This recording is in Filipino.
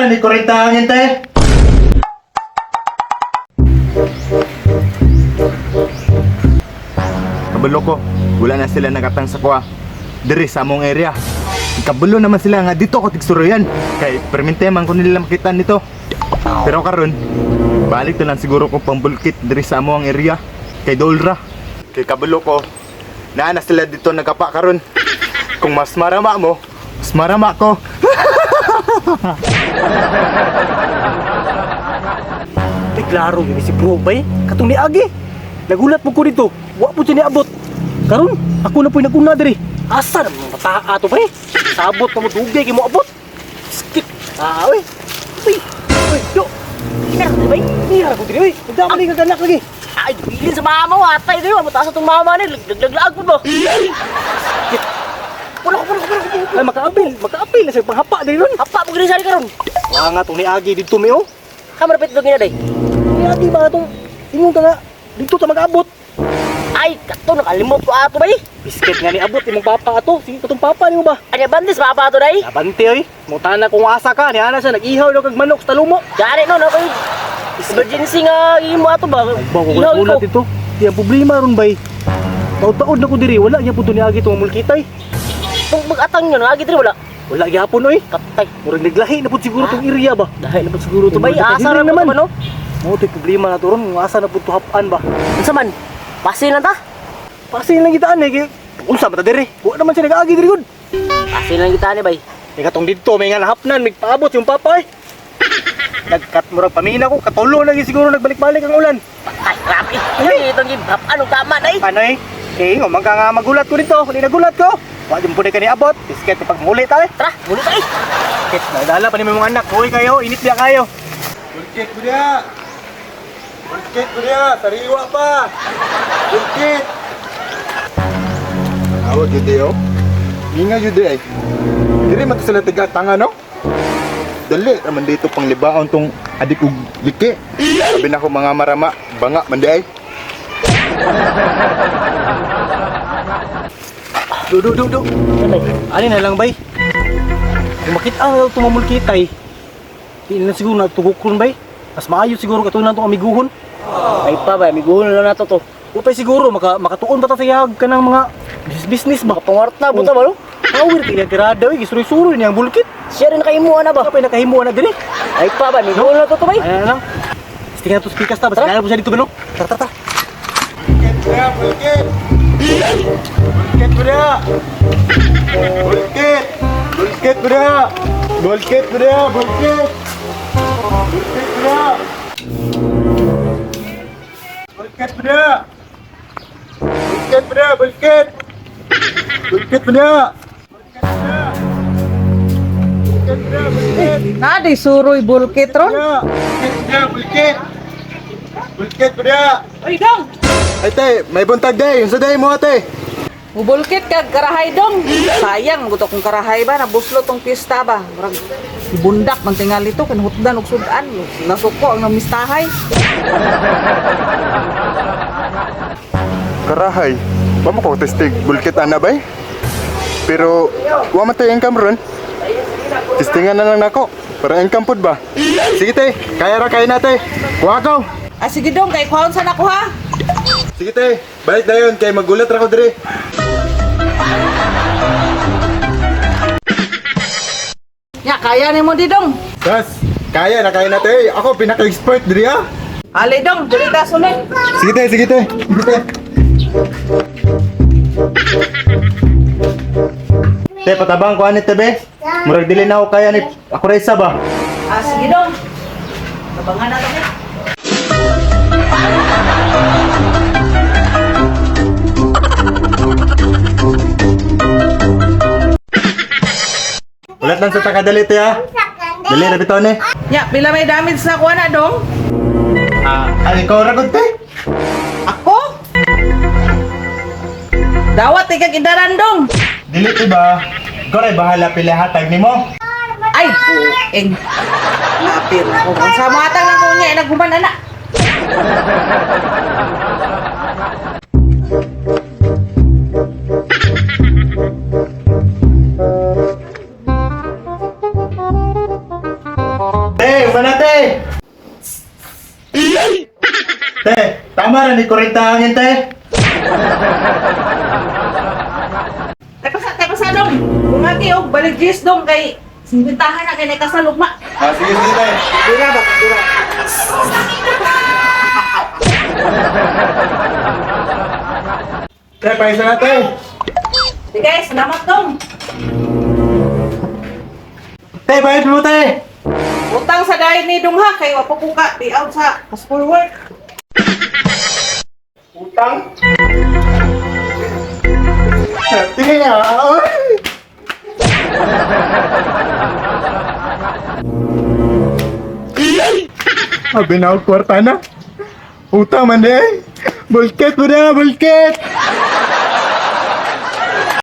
Asa ni 40 hangin te? Kabalo ko, wala na sila nakatang sa kuha diri sa among area. Kabalo naman sila nga dito ko tigsuroyan. Kay permente man ko nila makita nito. Pero karon, balik na lang siguro ko pambulkit diri sa among area kay Dolra. Kay kabalo ko, naa na sila dito nagkapa karon. Kung mas marama mo, mas marama ko. Ay, klaro yun si bro bay. Katong ni Agi. Nagulat mo ko dito. Wa po siya niabot. Karon, ako na po'y naguna diri. Asa na mga bataa to pre? Sabot na mo dugay kay mo abot. Skip. Uy. Uy. Uy, yo. Inara ko bay. Nira ko diri, uy. Nagdama ni kaganak lagi. Ay, bilin sa mama mo. Atay dito. Mataas itong mama ni. Laglag mo ba? Pulo ko. Ay, makaapil na sa panghapa diri ron. Hapa mo gini sari karon. Wa nga tong ni Agi dito mi oh. Kamar pit dugin na day. Ni Agi ba tong ingon ta nga dito ta mag-abot. Ay, kato nakalimot ko ato bay. Bisket nga ni abot imong papa ato. Sige katong papa nimo ba? Ano bandis papa ato day? Nabante oy. Mutana kung asa ka ni ana siya nag-ihaw daw kag manok sa talumo. Jare no bay. Emergency nga imo ato ba? Bago ko dito. Di ang problema ron bay. Taud-taud na ko diri wala niya puto ni Agi to mulkitay. Kung mag-atang nyo, nakagit rin wala. Wala gyapon oy. Katay. Murag naglahi na pud siguro tong area ba. Dahil na po siguro ito bay. Murag Asa hiling rin naman. No? Mo tay problema na to ron, kung asa na pud tuhapan ba. Unsa man? Pasin lang ta? Pasin lang gitaan eh kay unsa man ta diri? Wa naman siya nag-agi diri gud. Pasin lang kita ni bay. Kay katong didto may nga nahapnan migpaabot yung papa eh. Nagkat murag pamina ko katulo lagi siguro nagbalik-balik ang ulan. Ay, grabe. Ay, itong gibhap. Anong tama day? Ano eh? Eh, nga nga magulat ko dito. Hindi nagulat ko. Wa din pud kani abot. Bisket pag muli ta eh. Tara, muli tayo. Bisket na dala pa ni mga anak. Hoy kayo, init biya kayo. Bulkit mo dia! Bulkit mo dia! Sariwa pa! Bulkit! Awag yun di oh. Inga yun di ay. Diri man sila tiga-tanga no? Dali naman dito pang libaon tong adik ug liki. Sabi na ko mga marama, banga man di ay. Do. Ani na lang bay. Kung makita ang tumamulkitay. Di na siguro nagtugukon bay. Mas maayo siguro katunan tong amiguhon. Ay pa ba, miguhon na nato to. Upay siguro makatuon pa ta sa yag kanang mga business ba. Pangarap na, buta ba no? Awir kaya tirada oy, gisuri-suri niyang bulkit. Siya rin nakaimuha na ba? Kapay nakahimuan na diri. Ay pa ba, miguhon na to to bay. Ayan lang. Tingnan to speakers ta, basta po siya dito no. Tara. Bulkit mo dia! Bulkit! Bulkit mo dia! Bulkit! Bulkit mo dia! Bulkit mo dia! Bulkit! Bulkit mo dia! Bulkit mo dia! Bulkit mo dia! Bulkit! Bulkit mo dia! Bulkit mo dia! Bulkit! Nadi suroy bulkit ron. Bulkit mo dia! Bulkit! Bulkit mo dia! Oy dong, Ay te, may buntag day. Yung sa day mo ate. mubulkit kag karahay dong. Sayang gusto kong karahay ba nabuslo tong pista ba. Murag ibundak man tingali to kan hutdan og sudan. Nasuko ang namistahay. Karahay. Ba mo ko testig bulkit ana bay? Pero wa man tayo income ron. Testingan na lang nako. Para income pod ba? Sige te, kaya ra kay nate. Kuha ko. Ah sige dong kay kuhaon sa nako ha. Sige te, balik dayon kay magulat ra ko diri. Nya kaya nimo di dong. Gas, kaya na kaya nate. Ako pinaka-expert diri ha. Ali dong, dili ta sunod. Sige te, sige te. Sige te. Te, patabang ko anit te be. Murag dili na ako kaya ni ako ra isa ba? Ah sige dong. Tabangan na to. Ulat lang sa takadali te ha. Dali na bitaw ni. Nya pila may damage na kuha na dong. Ay ikaw ra gud te. Ako? Dawat ikag indaran dong. Dili te ba? Ikaw ray bahala pila hatag nimo. Ay, pueng. Lapir ko. Kung sa matang lang ko niya, naghuman na. te! Te, tama na ni 40 hangin, te. Teka sa dong. Bumagi og balik jis dong kay sinbitahan na kay nakasalugma. Ah, sige, sige, te. Dura ba, dura. Te, paisa na, te. Sige, salamat dong. Te, bayad mo, te. Utang sa dahil ni dong ha kay wa pa ko ka di out sa school work. Utang? Sige nga. Abi na ako kwarta na. Utang man eh. Bulket mo na, bulket.